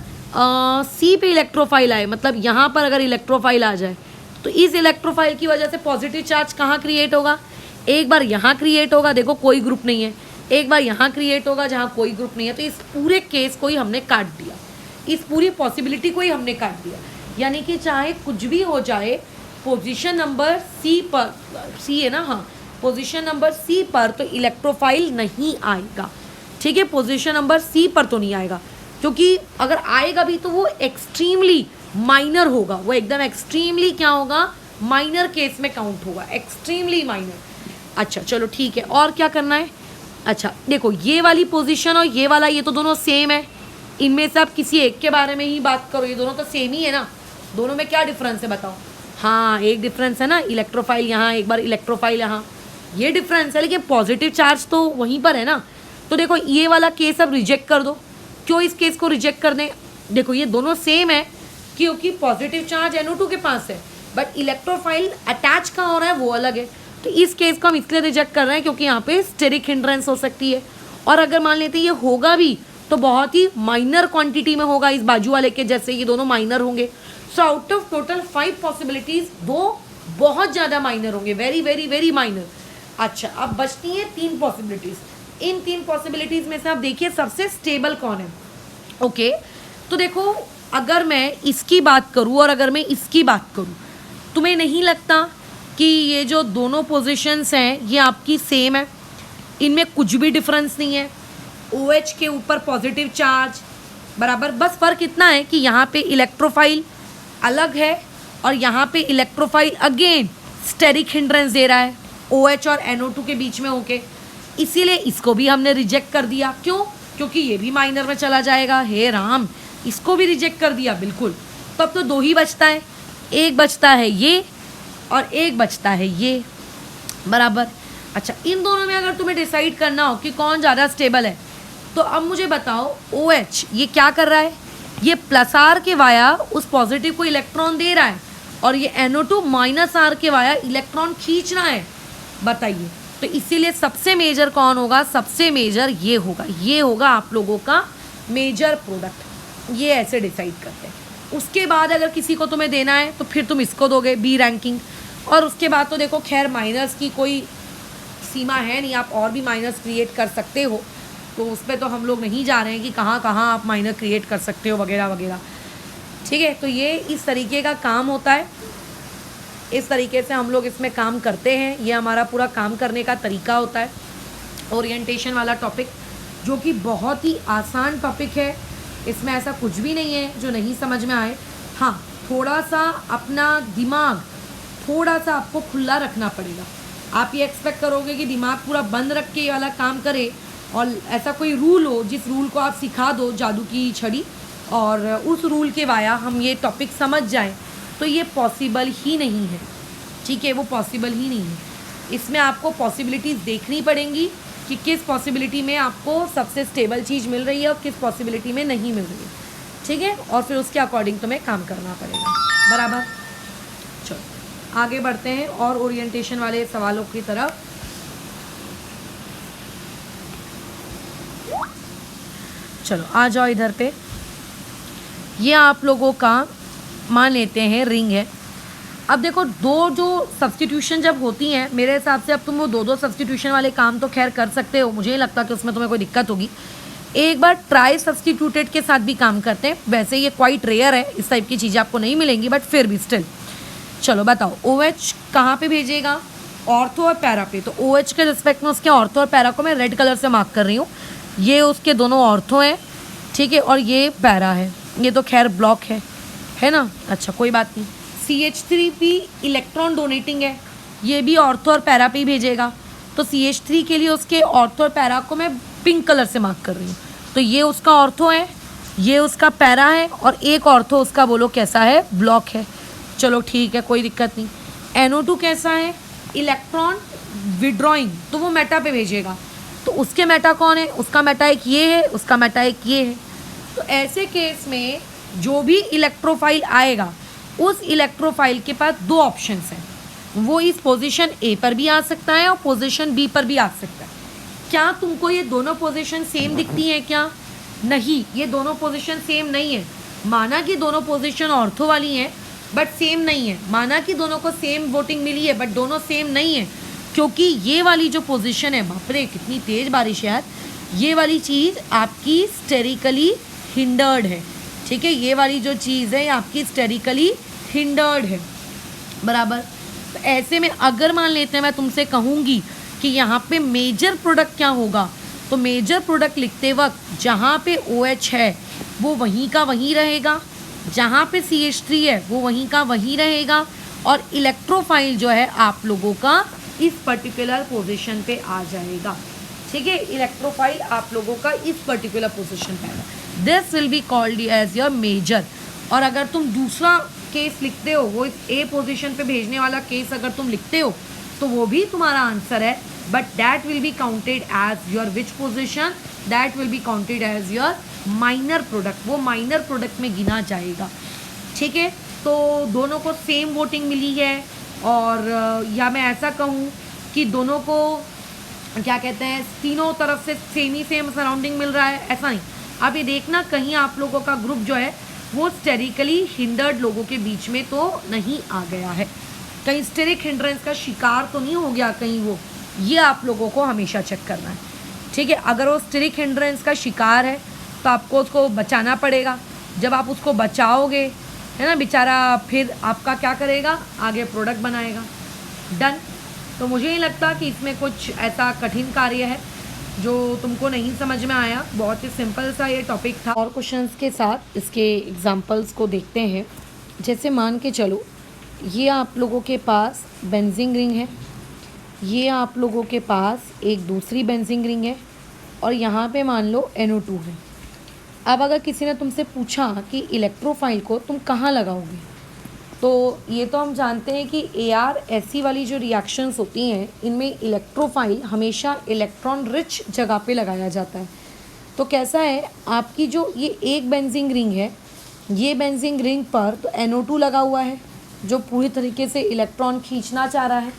सी पे इलेक्ट्रोफाइल आए, मतलब यहाँ पर अगर इलेक्ट्रोफाइल आ जाए तो इस इलेक्ट्रोफाइल की वजह से पॉजिटिव चार्ज कहाँ क्रिएट होगा, एक बार यहाँ क्रिएट होगा, देखो कोई ग्रुप नहीं है, एक बार यहाँ क्रिएट होगा जहाँ कोई ग्रुप नहीं है। तो इस पूरे केस को ही हमने काट दिया, इस पूरी पॉसिबिलिटी को ही हमने काट दिया। यानी कि चाहे कुछ भी हो जाए, पोजीशन नंबर सी पर, सी है ना, हाँ, पोजीशन नंबर सी पर तो इलेक्ट्रोफाइल नहीं आएगा। ठीक है, पोजीशन नंबर सी पर तो नहीं आएगा, क्योंकि अगर आएगा भी तो वो एक्सट्रीमली माइनर होगा, वो एकदम एक्सट्रीमली क्या होगा, माइनर केस में काउंट होगा, एक्सट्रीमली माइनर। अच्छा चलो ठीक है, और क्या करना है। अच्छा देखो, ये वाली पोजीशन और ये वाला, ये तो दोनों सेम है। इनमें से आप किसी एक के बारे में ही बात करो, ये दोनों तो सेम ही है ना। दोनों में क्या डिफरेंस है बताओ। हाँ, एक डिफरेंस है ना, इलेक्ट्रोफाइल यहाँ, एक बार इलेक्ट्रोफाइल यहाँ, ये डिफरेंस है, लेकिन पॉजिटिव चार्ज तो वहीं पर है ना। तो देखो ये वाला केस अब रिजेक्ट कर दो। क्यों इस केस को रिजेक्ट कर दें, देखो ये दोनों सेम है क्योंकि पॉजिटिव चार्ज NO2 के पास है, बट इलेक्ट्रोफाइल अटैच कहाँ हो रहा है वो अलग है। तो इस केस को हम इसलिए रिजेक्ट कर रहे हैं क्योंकि यहाँ पे स्टेरिक हिंड्रेंस हो सकती है, और अगर मान लेते हैं ये होगा भी तो बहुत ही माइनर क्वांटिटी में होगा, इस बाजू वाले के जैसे ये दोनों माइनर होंगे। So out of total 5 possibilities 2 बहुत ज़्यादा माइनर होंगे, वेरी वेरी वेरी माइनर। अच्छा, अब बचती हैं 3 पॉसिबिलिटीज़। इन 3 पॉसिबिलिटीज़ में से आप देखिए सबसे स्टेबल कौन है। ओके, तो देखो अगर मैं इसकी बात करूँ और अगर मैं इसकी बात करूँ, तुम्हें नहीं लगता कि ये जो दोनों पोजीशंस हैं ये आपकी सेम है, इनमें कुछ भी डिफरेंस नहीं है। OH के ऊपर पॉजिटिव चार्ज बराबर, बस फ़र्क इतना है कि यहाँ पे इलेक्ट्रोफाइल अलग है और यहाँ पे इलेक्ट्रोफाइल अगेन स्टेरिक हिंड्रेंस दे रहा है OH और NO2 के बीच में होके, इसीलिए इसको भी हमने रिजेक्ट कर दिया। क्यों, क्योंकि ये भी माइनर में चला जाएगा। हे राम, इसको भी रिजेक्ट कर दिया, बिल्कुल। तो अब तो 2 ही बचता है, एक बचता है ये और एक बचता है ये, बराबर। अच्छा, इन दोनों में अगर तुम्हें डिसाइड करना हो कि कौन ज़्यादा स्टेबल है, तो अब मुझे बताओ OH ये क्या कर रहा है, ये +R के वाया उस पॉजिटिव को इलेक्ट्रॉन दे रहा है और ये NO2 -R के वाया इलेक्ट्रॉन खींच रहा है, बताइए। तो इसीलिए सबसे मेजर कौन होगा, सबसे मेजर ये होगा, ये होगा आप लोगों का मेजर प्रोडक्ट। ये ऐसे डिसाइड करते हैं। उसके बाद अगर किसी को तुम्हें देना है तो फिर तुम इसको दोगे B रैंकिंग, और उसके बाद तो देखो खैर माइनर्स की कोई सीमा है नहीं, आप और भी माइनर्स क्रिएट कर सकते हो, तो उस पर तो हम लोग नहीं जा रहे हैं कि कहाँ कहाँ आप माइनर क्रिएट कर सकते हो वगैरह वगैरह। ठीक है, तो ये इस तरीके का काम होता है, इस तरीके से हम लोग इसमें काम करते हैं, ये हमारा पूरा काम करने का तरीका होता है। ओरिएंटेशन वाला टॉपिक जो कि बहुत ही आसान टॉपिक है, इसमें ऐसा कुछ भी नहीं है जो नहीं समझ में आए। हाँ, थोड़ा सा अपना दिमाग थोड़ा सा आपको खुला रखना पड़ेगा। आप ये एक्सपेक्ट करोगे कि दिमाग पूरा बंद रख के ये वाला काम करे और ऐसा कोई रूल हो जिस रूल को आप सिखा दो जादू की छड़ी और उस रूल के वाया हम ये टॉपिक समझ जाएं, तो ये पॉसिबल ही नहीं है। ठीक है, वो पॉसिबल ही नहीं है। इसमें आपको पॉसिबिलिटीज़ देखनी पड़ेंगी कि किस पॉसिबिलिटी में आपको सबसे स्टेबल चीज़ मिल रही है और किस पॉसिबिलिटी में नहीं मिल रही है। ठीक है, और फिर उसके अकॉर्डिंग तुम्हें काम करना पड़ेगा। बराबर। चलो आगे बढ़ते हैं और ओरिएंटेशन वाले सवालों की तरफ। चलो आ जाओ इधर पे। ये आप लोगों का मान लेते हैं रिंग है। अब देखो, दो जो सब्स्टिट्यूशन जब होती हैं, मेरे हिसाब से अब तुम वो दो सब्स्टिट्यूशन वाले काम तो खैर कर सकते हो, मुझे नहीं लगता कि उसमें तुम्हें कोई दिक्कत होगी। एक बार ट्राई सब्स्टिट्यूटेड के साथ भी काम करते हैं। वैसे ये क्वाइट रेयर है, इस टाइप की चीज़ें आपको नहीं मिलेंगी, बट फिर भी स्टिल। चलो बताओ, OH कहाँ पे भेजेगा? ऑर्थो और पैरा पे। तो OH के रिस्पेक्ट में उसके ऑर्थो और पैरा को मैं रेड कलर से मार्क कर रही हूँ। ये उसके दोनों ऑर्थो हैं, ठीक है, और ये पैरा है। ये तो खैर ब्लॉक है ना। अच्छा कोई बात नहीं। CH3P इलेक्ट्रॉन डोनेटिंग है, ये भी ऑर्थो और पैरा पे ही भेजेगा। तो CH3 के लिए उसके ऑर्थो और पैरा को मैं पिंक कलर से मार्क कर रही हूँ। तो ये उसका ऑर्थो है, ये उसका पैरा है, और एक ऑर्थो उसका बोलो कैसा है? ब्लॉक है। चलो ठीक है, कोई दिक्कत नहीं। NO2 कैसा है? इलेक्ट्रॉन विड्रॉइंग, तो वो मेटा पे भेजेगा। तो उसके मेटा कौन है? उसका मेटा एक ये है, उसका मेटा एक ये है। तो ऐसे केस में जो भी इलेक्ट्रोफाइल आएगा, उस इलेक्ट्रोफाइल के पास दो ऑप्शंस हैं। वो इस पोजीशन A पर भी आ सकता है और पोजीशन B पर भी आ सकता है। क्या तुमको ये दोनों पोजीशन सेम दिखती हैं क्या? नहीं, ये दोनों पोजीशन सेम नहीं है। माना कि दोनों पोजीशन ऑर्थो वाली हैं, बट सेम नहीं है। माना कि दोनों को सेम वोटिंग मिली है, बट दोनों सेम नहीं है, क्योंकि ये वाली जो पोजीशन है, बाप रे कितनी तेज बारिश है यार, ये वाली चीज़ आपकी स्टेरिकली हिंडर्ड है। ठीक है, ये वाली जो चीज़ है आपकी स्टेरिकली हिंडर्ड है। बराबर। तो ऐसे में अगर मान लेते हैं मैं तुमसे कहूँगी कि यहाँ पे मेजर प्रोडक्ट क्या होगा, तो मेजर प्रोडक्ट लिखते वक्त जहाँ पे OH है वो वहीं का वहीं रहेगा, जहाँ पे CH3 है वो वहीं का वहीं रहेगा, और इलेक्ट्रोफाइल जो है आप लोगों का इस पर्टिकुलर पोजीशन पे आ जाएगा। ठीक है, इलेक्ट्रोफाइल आप लोगों का इस पर्टिकुलर पोजीशन पे आएगा। This will be called as your major. और अगर तुम दूसरा केस लिखते हो, वो इस A पोजीशन पे भेजने वाला केस अगर तुम लिखते हो, तो वो भी तुम्हारा आंसर है, but that will be counted as your which position? That will be counted as your minor product. वो माइनर प्रोडक्ट में गिना जाएगा। ठीक है, तो दोनों को सेम वोटिंग मिली है, और या मैं ऐसा कहूँ कि दोनों को क्या कहते हैं, तीनों तरफ से सेम ही सेम सराउंडिंग मिल रहा है, ऐसा नहीं। अब ये देखना कहीं आप लोगों का ग्रुप जो है वो स्टेरिकली हिंडर्ड लोगों के बीच में तो नहीं आ गया है, कहीं स्टेरिक हिंड्रेंस का शिकार तो नहीं हो गया कहीं वो। ये आप लोगों को हमेशा चेक करना है। ठीक है, अगर वो स्टेरिक हिंड्रेंस का शिकार है तो आपको उसको बचाना पड़ेगा। जब आप उसको बचाओगे, है ना, बेचारा फिर आपका क्या करेगा? आगे प्रोडक्ट बनाएगा। डन। तो मुझे नहीं लगता कि इसमें कुछ ऐसा कठिन कार्य है जो तुमको नहीं समझ में आया। बहुत ही सिंपल सा ये टॉपिक था। और क्वेश्चंस के साथ इसके एग्जांपल्स को देखते हैं। जैसे मान के चलो, ये आप लोगों के पास बेंजीन रिंग है, ये आप लोगों के पास एक दूसरी बेंजीन रिंग है, और यहाँ पे मान लो NO2 है। अब अगर किसी ने तुमसे पूछा कि इलेक्ट्रोफाइल को तुम कहाँ लगाओगे, तो ये तो हम जानते हैं कि AR वाली जो रिएक्शंस होती हैं, इनमें इलेक्ट्रोफाइल हमेशा इलेक्ट्रॉन रिच जगह पे लगाया जाता है। तो कैसा है, आपकी जो ये एक बेंजीन रिंग है, ये बेंजीन रिंग पर तो NO2 लगा हुआ है जो पूरी तरीके से इलेक्ट्रॉन खींचना चाह रहा है,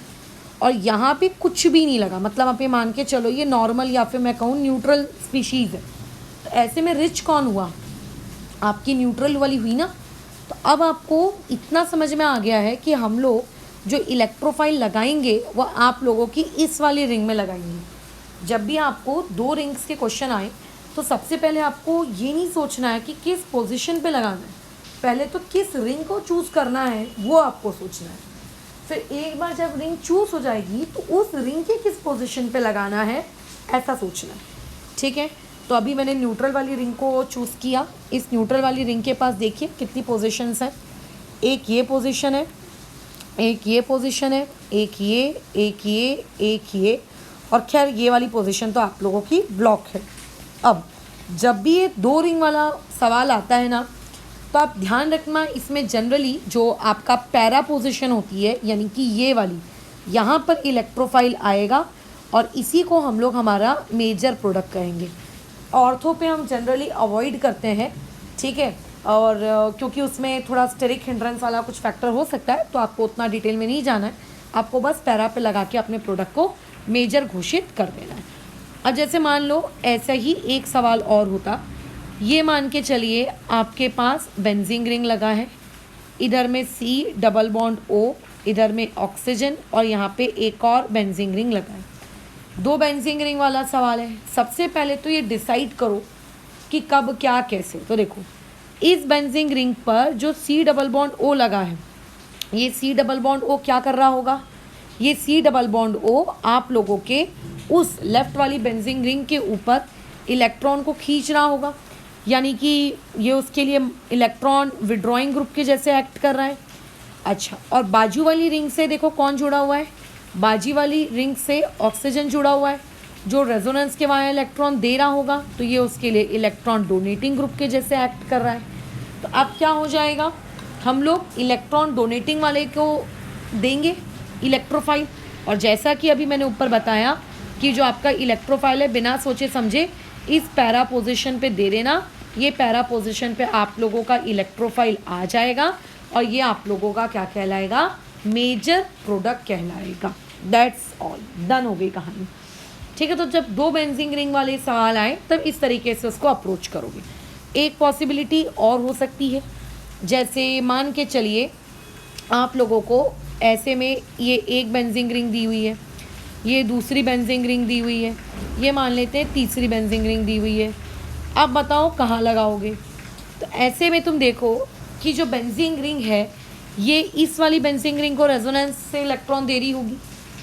और यहाँ पे कुछ भी नहीं लगा। मतलब आप ये मान के चलो ये नॉर्मल या फिर मैं कहूँ न्यूट्रल स्पीशीज़ है। तो ऐसे में रिच कौन हुआ? आपकी न्यूट्रल वाली हुई ना। तो अब आपको इतना समझ में आ गया है कि हम लोग जो इलेक्ट्रोफाइल लगाएंगे वह आप लोगों की इस वाली रिंग में लगाएंगे। जब भी आपको दो रिंग्स के क्वेश्चन आए, तो सबसे पहले आपको ये नहीं सोचना है कि किस पोजीशन पे लगाना है, पहले तो किस रिंग को चूज़ करना है वो आपको सोचना है। फिर एक बार जब रिंग चूज़ हो जाएगी तो उस रिंग के किस पोजीशन पे लगाना है ऐसा सोचना है। ठीक है, तो अभी मैंने न्यूट्रल वाली रिंग को चूज़ किया। इस न्यूट्रल वाली रिंग के पास देखिए कितनी पोजीशंस हैं। एक ये पोजीशन है, एक ये पोजीशन है, एक ये, एक ये, एक ये, और खैर ये वाली पोजीशन तो आप लोगों की ब्लॉक है। अब जब भी ये 2 रिंग वाला सवाल आता है ना, तो आप ध्यान रखना इसमें जनरली जो आपका पैरा पोजीशन होती है, यानी कि ये वाली, यहाँ पर इलेक्ट्रोफाइल आएगा और इसी को हम लोग हमारा मेजर प्रोडक्ट कहेंगे। ऑर्थो पे हम जनरली अवॉइड करते हैं, ठीक है, और क्योंकि उसमें थोड़ा स्टेरिक हिंड्रेंस वाला कुछ फैक्टर हो सकता है, तो आपको उतना डिटेल में नहीं जाना है, आपको बस पैरा पे लगा के अपने प्रोडक्ट को मेजर घोषित कर देना है। अब जैसे मान लो ऐसा ही एक सवाल और होता, ये मान के चलिए आपके पास बेंजीन रिंग लगा है, इधर में C डबल बॉन्ड O, इधर में ऑक्सीजन और यहाँ पे एक और बेंजीन रिंग लगा है। 2 बेंजीन रिंग वाला सवाल है। सबसे पहले तो ये डिसाइड करो कि कब क्या कैसे। तो देखो इस बेंजीन रिंग पर जो C डबल बॉन्ड O लगा है, ये C डबल बॉन्ड O क्या कर रहा होगा, ये C डबल बॉन्ड O आप लोगों के उस लेफ्ट वाली बेंजीन रिंग के ऊपर इलेक्ट्रॉन को खींच रहा होगा, यानी कि ये उसके लिए इलेक्ट्रॉन विड्रॉइंग ग्रुप के जैसे एक्ट कर रहा है। अच्छा, और बाजू वाली रिंग से देखो कौन जुड़ा हुआ है, बाजू वाली रिंग से ऑक्सीजन जुड़ा हुआ है, जो रेजोनेंस के वहाँ इलेक्ट्रॉन दे रहा होगा, तो ये उसके लिए इलेक्ट्रॉन डोनेटिंग ग्रुप के जैसे एक्ट कर रहा है। तो अब क्या हो जाएगा, हम लोग इलेक्ट्रॉन डोनेटिंग वाले को देंगे इलेक्ट्रोफाइल, और जैसा कि अभी मैंने ऊपर बताया कि जो आपका इलेक्ट्रोफाइल है बिना सोचे समझे इस पैरा पोजीशन पे दे देना, ये पैरा पोजीशन पे आप लोगों का इलेक्ट्रोफाइल आ जाएगा और ये आप लोगों का क्या कहलाएगा, मेजर प्रोडक्ट कहलाएगा। दैट्स ऑल, डन हो गई कहानी, ठीक है। तो जब 2 बेंजीन रिंग वाले सवाल आए तब इस तरीके से उसको अप्रोच करोगे। एक पॉसिबिलिटी और हो सकती है, जैसे मान के चलिए आप लोगों को ऐसे में ये एक बेंजीन रिंग दी हुई है, ये दूसरी बेंजीन रिंग दी हुई है, ये मान लेते हैं तीसरी बेंजीन रिंग दी हुई है। अब बताओ कहाँ लगाओगे। तो ऐसे में तुम देखो कि जो बेंजीन रिंग है ये इस वाली बेंजीन रिंग को रेजोनेंस से इलेक्ट्रॉन दे रही होगी,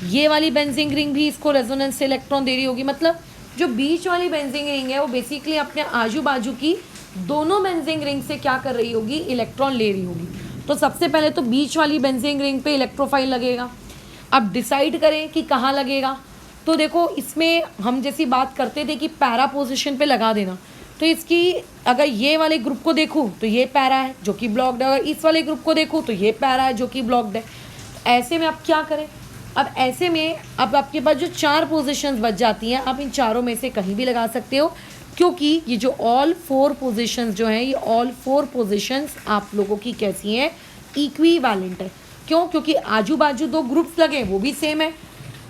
ये वाली बेंजीन रिंग भी इसको रेजोनेंस से इलेक्ट्रॉन दे रही होगी। मतलब जो बीच वाली बेंजीन रिंग है वो बेसिकली अपने आजू बाजू की दोनों बेंजीन रिंग से क्या कर रही होगी, इलेक्ट्रॉन ले रही होगी। तो सबसे पहले तो बीच वाली बेंजीन रिंग पे इलेक्ट्रोफाइल लगेगा। अब डिसाइड करें कि कहाँ लगेगा। तो देखो इसमें हम जैसी बात करते थे कि पैरा पोजीशन पे लगा देना, तो इसकी अगर ये वाले ग्रुप को देखूँ तो ये पैरा है जो कि ब्लॉक्ड है, अगर इस वाले ग्रुप को देखूँ तो ये पैरा है जो कि ब्लॉक्ड है। ऐसे में आप क्या करें, अब ऐसे में अब आपके पास जो 4 पोजीशंस बच जाती हैं, आप इन चारों में से कहीं भी लगा सकते हो, क्योंकि ये जो ऑल 4 पोजीशंस जो हैं, ये ऑल 4 पोजीशंस आप लोगों की कैसी हैं, इक्विवेलेंट है। क्यों, क्योंकि आजू बाजू 2 ग्रुप्स लगे वो भी सेम है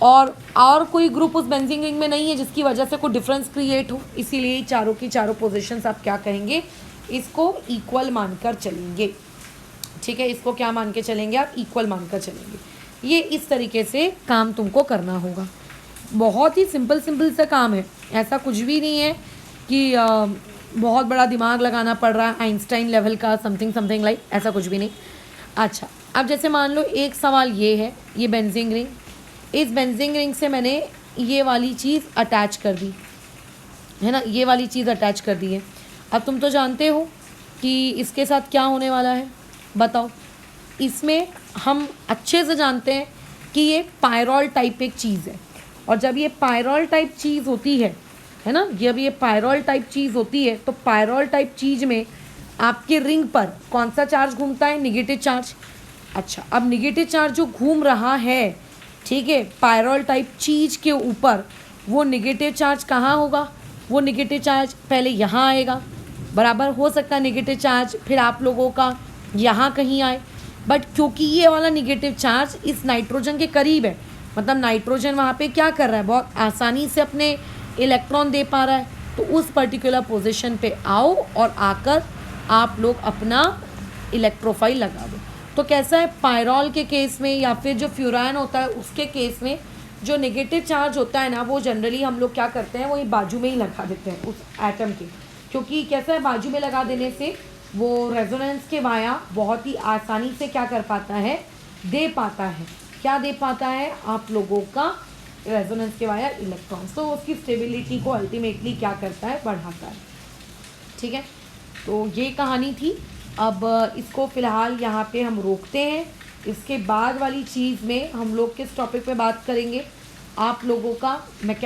और कोई ग्रुप उस बेंजीन रिंग में नहीं है जिसकी वजह से कोई डिफरेंस क्रिएट हो, इसीलिए चारों की चारों पोजीशंस आप क्या कहेंगे, इसको इक्वल मानकर चलेंगे, ठीक है। इसको क्या मान के चलेंगे, आप इक्वल मानकर चलेंगे। ये इस तरीके से काम तुमको करना होगा। बहुत ही सिंपल सा काम है, ऐसा कुछ भी नहीं है कि बहुत बड़ा दिमाग लगाना पड़ रहा है, आइंस्टाइन लेवल का समथिंग लाइक, ऐसा कुछ भी नहीं। अच्छा, अब जैसे मान लो एक सवाल ये है, ये बेंजीन रिंग, इस बेंजीन रिंग से मैंने ये वाली चीज़ अटैच कर दी है ना, ये वाली चीज़ अटैच कर दी है। अब तुम तो जानते हो कि इसके साथ क्या होने वाला है, बताओ। इसमें हम अच्छे से जानते हैं कि ये पायरोल टाइप एक चीज़ है, और जब ये पायरोल टाइप चीज़ होती है ना, जब ये पायरोल टाइप चीज़ होती है, तो पायरोल टाइप चीज़ में आपके रिंग पर कौन सा चार्ज घूमता है, निगेटिव चार्ज। अच्छा, अब निगेटिव चार्ज जो घूम रहा है, ठीक है, पायरोल टाइप चीज़ के ऊपर, वो निगेटिव चार्ज कहाँ होगा, वो निगेटिव चार्ज पहले यहाँ आएगा, बराबर हो सकता है निगेटिव चार्ज फिर आप लोगों का यहाँ कहीं आए, बट क्योंकि ये वाला निगेटिव चार्ज इस नाइट्रोजन के करीब है, मतलब नाइट्रोजन वहाँ पे क्या कर रहा है, बहुत आसानी से अपने इलेक्ट्रॉन दे पा रहा है, तो उस पर्टिकुलर पोजीशन पे आओ और आकर आप लोग अपना इलेक्ट्रोफाइल लगा दो। तो कैसा है, पायरोल के केस में या फिर जो फ्यूरान होता है उसके केस में जो नेगेटिव चार्ज होता है ना, वो जनरली हम लोग क्या करते हैं, वो ये बाजू में ही लगा देते हैं उस एटम के, क्योंकि कैसा है, बाजू में लगा देने से वो रेजोनेंस के वाया बहुत ही आसानी से क्या कर पाता है, दे पाता है, क्या दे पाता है, आप लोगों का रेजोनेंस के वाया इलेक्ट्रॉन्स, तो उसकी स्टेबिलिटी को अल्टीमेटली क्या करता है, बढ़ाता है, ठीक है। तो ये कहानी थी। अब इसको फ़िलहाल यहाँ पे हम रोकते हैं, इसके बाद वाली चीज़ में हम लोग किस टॉपिक पे बात करेंगे, आप लोगों का मैं क्या